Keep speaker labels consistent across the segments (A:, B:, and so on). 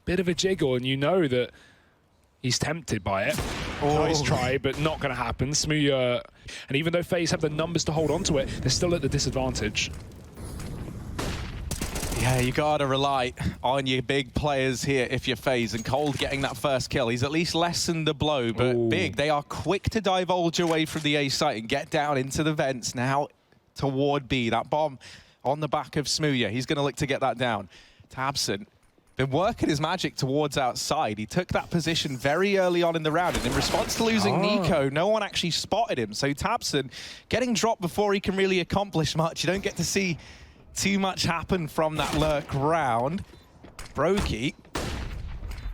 A: bit of a jiggle, and you know that he's tempted by it. Nice try, but not going to happen. Smooya, and even though FaZe have the numbers to hold on to it, they're still at the disadvantage.
B: Yeah, you gotta rely on your big players here if you're FaZe, and Cold getting that first kill. He's at least lessened the blow, but Big, they are quick to divulge away from the A site and get down into the vents now toward B. That bomb on the back of Smooya. He's gonna look to get that down. tabseN been working his magic towards outside. He took that position very early on in the round, and in response to losing Nico, no one actually spotted him. So tabseN getting dropped before he can really accomplish much. You don't get to see too much happen from that lurk round. Brokey,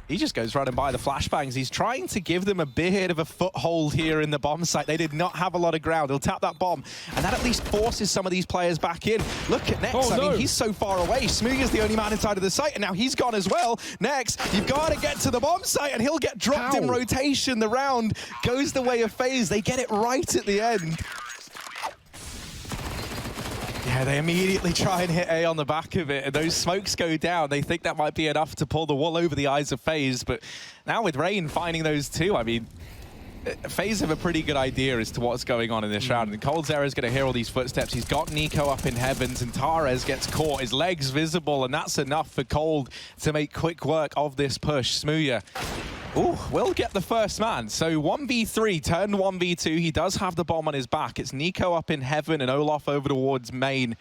B: he just goes running by the flashbangs. He's trying to give them a bit of a foothold here in the bomb site. They did not have a lot of ground. He'll tap that bomb, and that at least forces some of these players back in. Look at Nex. I mean, he's so far away. Smooya's the only man inside of the site, and now he's gone as well. Nex, you've got to get to the bomb site, and he'll get dropped in rotation. The round goes the way of FaZe. They get it right at the end. Yeah, they immediately try and hit A on the back of it, and those smokes go down. They think that might be enough to pull the wool over the eyes of FaZe, but now with Rain finding those two, I mean, FaZe have a pretty good idea as to what's going on in this round, and coldzera is going to hear all these footsteps. He's got Nico up in heavens, and Tarez gets caught, his legs visible, and that's enough for Cold to make quick work of this push. Smooya will get the first man. So 1v3 turned 1v2. He does have the bomb on his back. It's Nico up in heaven and Olof over towards main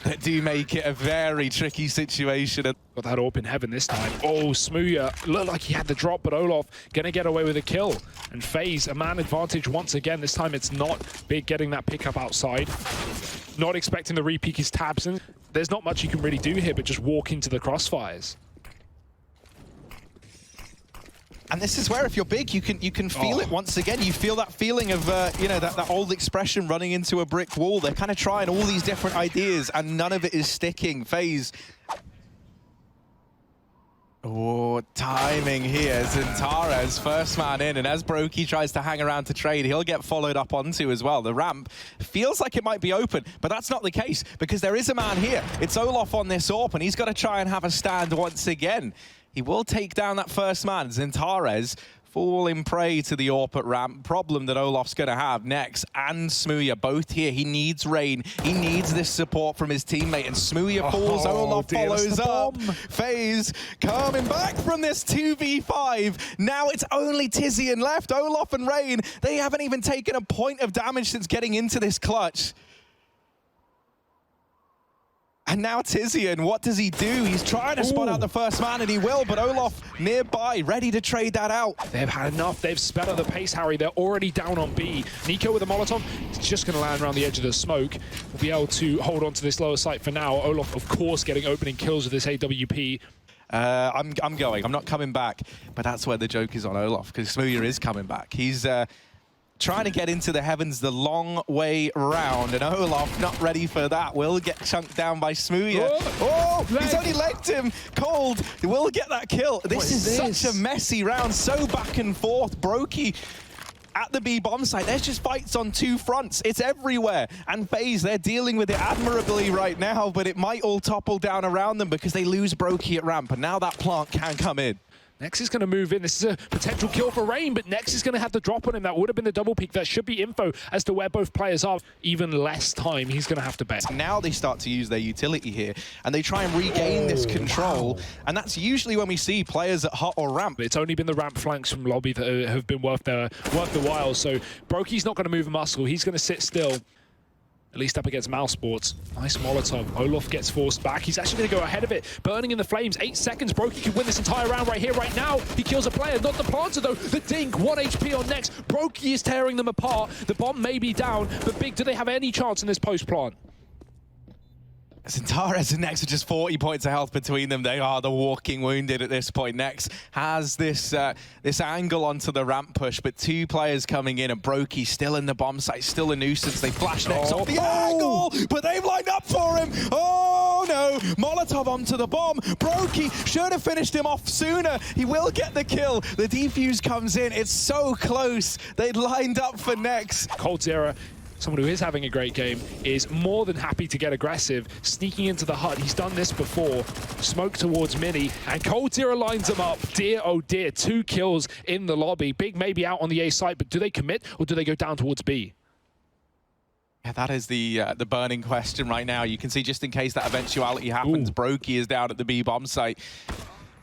B: that do make it a very tricky situation.
A: Got that AWP in heaven this time. Smooya looked like he had the drop, but Olof gonna get away with a kill. And FaZe, a man advantage once again. This time it's not Big getting that pickup outside. Not expecting the re-peek is tabseN. There's not much you can really do here, but just walk into the crossfires.
B: And this is where, if you're Big, you can feel it once again. You feel that feeling of, you know, that old expression, running into a brick wall. They're kind of trying all these different ideas, and none of it is sticking. FaZe. Timing here. Tarez, first man in, and as Brokey tries to hang around to trade, he'll get followed up onto as well. The ramp feels like it might be open, but that's not the case, because there is a man here. It's Olof on this AWP, and he's got to try and have a stand once again. He will take down that first man. Tarez falling prey to the AWP at ramp. Problem that Olof's going to have. Nex and Smooya both here. He needs Rain. He needs this support from his teammate. And Smooya falls. Olof follows up. FaZe coming back from this 2v5. Now it's only TiZian left. Olof and Rain, they haven't even taken a point of damage since getting into this clutch. And now TiZian, what does he do? He's trying to spot out the first man, and he will, but Olof nearby, ready to trade that out.
A: They've had enough. They've sped up the pace, Harry. They're already down on B. Nico with a Molotov. It's just going to land around the edge of the smoke. We'll be able to hold on to this lower site for now. Olof, of course, getting opening kills with this AWP.
B: I'm going. I'm not coming back. But that's where the joke is on Olof, because Smooya is coming back. He's trying to get into the heavens the long way round, and Olof not ready for that. Will get chunked down by Smooya. He's only legged him. Cold will get that kill. This is such a messy round, so back and forth. Brokey at the B bomb site. There's just fights on two fronts. It's everywhere. And FaZe, they're dealing with it admirably right now, but it might all topple down around them because they lose Brokey at ramp, and now that plant can come in.
A: Nex is going to move in. This is a potential kill for Rain, but Nex is going to have the drop on him. That would have been the double peek. That should be info as to where both players are. Even less time he's going to have to bet.
B: Now they start to use their utility here, and they try and regain this control. And that's usually when we see players at hot or ramp.
A: It's only been the ramp flanks from lobby that have been worth the while. So Brokey's not going to move a muscle. He's going to sit still. At least up against Mouse Sports. Nice Molotov. Olof gets forced back. He's actually going to go ahead of it. Burning in the flames. 8 seconds. Brokey can win this entire round right here, right now. He kills a player. Not the planter, though. The dink. 1 HP on Nex. Brokey is tearing them apart. The bomb may be down, but Big, do they have any chance in this post-plant?
B: Tarez and Nex are just 40 points of health between them. They are the walking wounded at this point. Nex has this this angle onto the ramp push, but 2 players coming in, and Brokey still in the bomb site, still a nuisance. They flash Nex off the angle, but they've lined up for him. Oh no, Molotov onto the bomb. Brokey should have finished him off sooner. He will get the kill. The defuse comes in. It's so close. They'd lined up for Nex.
A: coldzera someone who is having a great game, is more than happy to get aggressive, sneaking into the hut. He's done this before. Smoke towards Mini, and coldzera lines him up. Dear, oh dear, 2 kills in the lobby. Big maybe out on the A site, but do they commit or do they go down towards B?
B: Yeah, that is the burning question right now. You can see just in case that eventuality happens, Brokey is down at the B bomb site.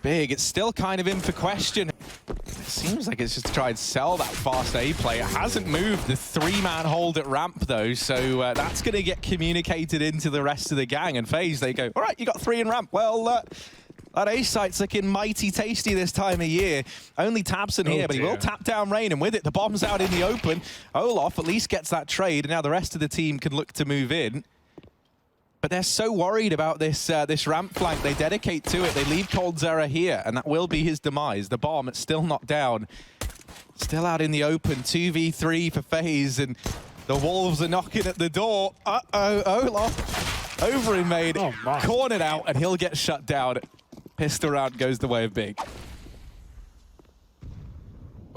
B: Big, it's still kind of in for question. It seems like it's just to try and sell that fast A play. It hasn't moved the 3-man hold at ramp though, so that's going to get communicated into the rest of the gang. And FaZe, they go, all right, you got 3 in ramp. Well, that A site's looking mighty tasty this time of year. Only tabseN here, but he will tap down Rain, and with it, the bomb's out in the open. Olof at least gets that trade, and now the rest of the team can look to move in. But they're so worried about this this ramp flank, they dedicate to it. They leave coldzera here, and that will be his demise. The bomb, it's still not down. Still out in the open, 2v3 for FaZe, and the Wolves are knocking at the door. Uh-oh, Olof over him, made cornered out, and he'll get shut down. Pistol round goes the way of Big.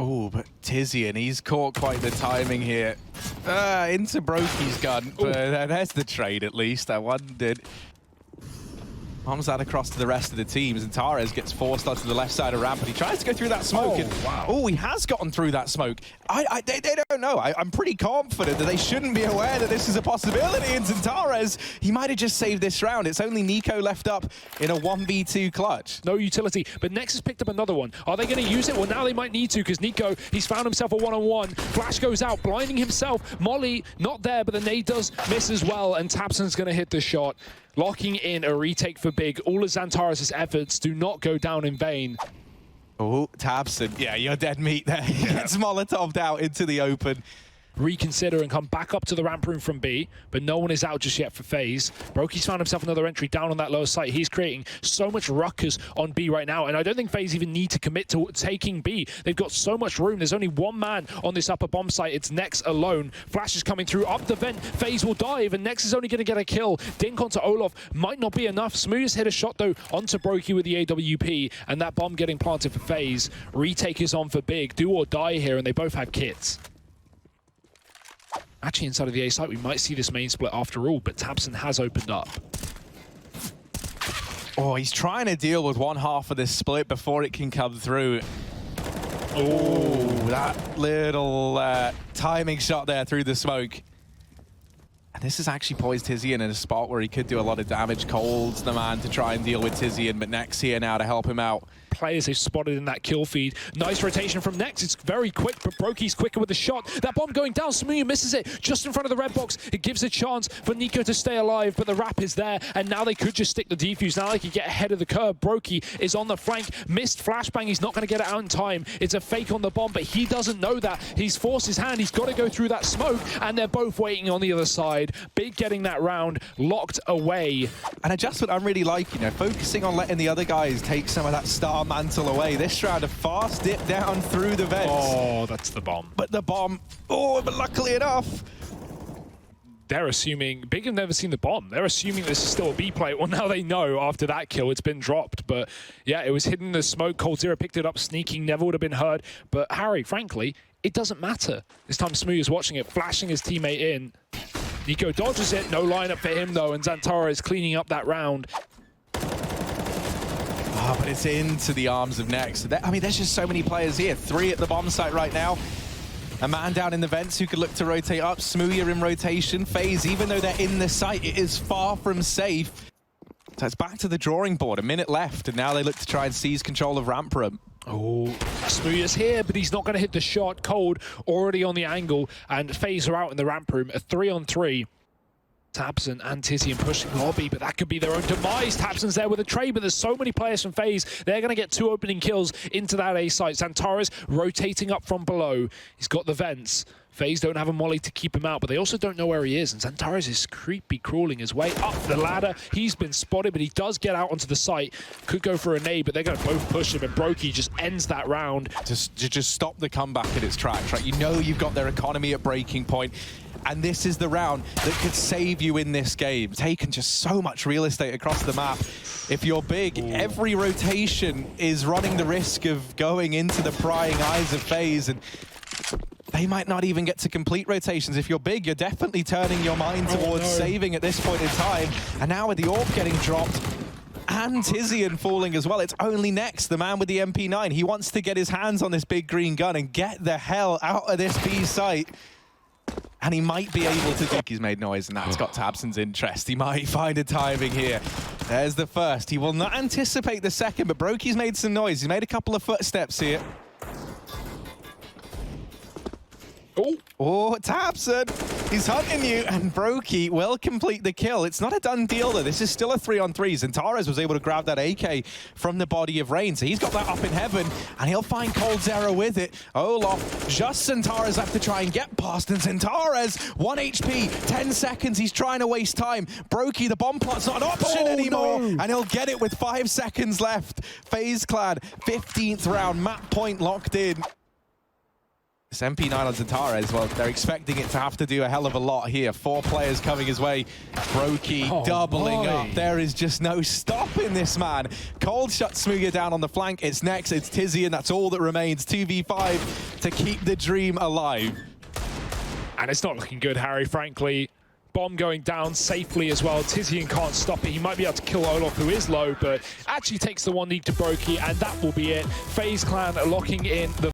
B: Oh, but Tizian, he's caught quite the timing here. Into Brokey's gun, but there's the trade at least. I wondered. Bombs that across to the rest of the teams, and Tares gets forced onto the left side of ramp, and he tries to go through that smoke. He has gotten through that smoke. They don't know. I'm pretty confident that they shouldn't be aware that this is a possibility. And Tares, he might have just saved this round. It's only Nico left up in a 1v2 clutch.
A: No utility, but Nexus picked up another one. Are they going to use it? Well, now they might need to, because Nico, he's found himself a one-on-one. Flash goes out, blinding himself. Molly, not there, but the nade does miss as well, and tabseN's going to hit the shot. Locking in a retake for Big. All of XANTARES' efforts do not go down in vain.
B: Oh, tabseN. Yeah, you're dead meat there. He gets Molotov'd out into the open.
A: Reconsider and come back up to the ramp room from B, but no one is out just yet for FaZe. Brokey's found himself another entry down on that lower site. He's creating so much ruckus on B right now, and I don't think FaZe even need to commit to taking B. They've got so much room. There's only 1 man on this upper bomb site. It's Nex alone. Flash is coming through up the vent. FaZe will dive, and Nex is only going to get a kill. Dink onto Olof might not be enough. Smooth's hit a shot though onto Brokey with the AWP, and that bomb getting planted for FaZe. Retake is on for Big. Do or die here, and they both have kits. Actually, inside of the A site, we might see this main split after all, but tabseN has opened up.
B: Oh, he's trying to deal with one half of this split before it can come through. Oh, that little timing shot there through the smoke. And this has actually poised Tizian in a spot where he could do a lot of damage. Cold's the man to try and deal with Tizian, but Nex here now to help him out.
A: Players they've spotted in that kill feed. Nice rotation from Nex. It's very quick, but Brokey's quicker with the shot. That bomb going down. Smooth misses it just in front of the red box. It gives a chance for Nico to stay alive, but the wrap is there, and now they could just stick the defuse. Now they can get ahead of the curve. Brokey is on the flank. Missed flashbang. He's not going to get it out in time. It's a fake on the bomb, but he doesn't know that. He's forced his hand. He's got to go through that smoke, and they're both waiting on the other side. Big getting that round locked away.
B: An adjustment I'm really liking, focusing on letting the other guys take some of that star mantle away. This round, a fast dip down through the vents.
A: Oh, that's the bomb.
B: But the bomb, but luckily enough.
A: They're assuming, Big have never seen the bomb. They're assuming this is still a B play. Well, now they know after that kill, it's been dropped. But yeah, it was hidden in the smoke. coldzera picked it up, sneaking, never would have been heard. But Harry, frankly, it doesn't matter. This time Smooth is watching it, flashing his teammate in. Nico dodges it, no lineup for him though, and XANTARES is cleaning up that round.
B: But it's into the arms of Nex. I mean, there's just so many players here. 3 at the bomb site right now. A man down in the vents who could look to rotate up. Smoothie in rotation. FaZe, even though they're in the site, it is far from safe. So it's back to the drawing board. A minute left, and now they look to try and seize control of ramp room.
A: Oh, Smoothie is here, but he's not going to hit the shot. Cold already on the angle, and FaZe are out in the ramp room. A 3-on-3. tabseN and Tizian pushing lobby, but that could be their own demise. tabseN's there with a trade, but there's so many players from FaZe. They're going to get 2 opening kills into that A site. XANTARES rotating up from below. He's got the vents. FaZe don't have a molly to keep him out, but they also don't know where he is, and XANTARES is creepy crawling his way up the ladder. He's been spotted, but he does get out onto the site. Could go for a nade, but they're going to both push him, and Brokey just ends that round.
B: Just stop the comeback in its tracks, right? You know you've got their economy at breaking point. And this is the round that could save you in this game. Taking just so much real estate across the map. If you're Big, every rotation is running the risk of going into the prying eyes of FaZe. And they might not even get to complete rotations. If you're big, you're definitely turning your mind towards saving at this point in time. And now with the orb getting dropped, and Tizian falling as well, it's only Next, the man with the MP9. He wants to get his hands on this big green gun and get the hell out of this B site. And he might be able to do... He's made noise, and that's got tabseN's interest. He might find a timing here. There's the first. He will not anticipate the second, but Broky's made some noise. He's made a couple of footsteps here. Oh, tabseN, he's hunting you, and Broky will complete the kill. It's not a done deal, though. This is still a 3-on-3. Xantares was able to grab that AK from the body of Rain, so he's got that up in heaven, and he'll find coldzera with it. Olof, just Xantares have to try and get past, and Xantares, 1 HP, 10 seconds, he's trying to waste time. Broky, the bomb plot's not an option anymore, and he'll get it with 5 seconds left. FaZe Clan, 15th round, map point locked in. This MP9 on Xantares, well, they're expecting it to have to do a hell of a lot here. 4 players coming his way. Broky doubling up. There is just no stopping this man. Cold shuts Smooga down on the flank. It's Next, it's Tizian. That's all that remains. 2v5 to keep the dream alive.
A: And it's not looking good, Harry, frankly. Bomb going down safely as well. Tizian can't stop it. He might be able to kill Olof, who is low, but actually takes the 1 lead to Broky, and that will be it. FaZe Clan locking in the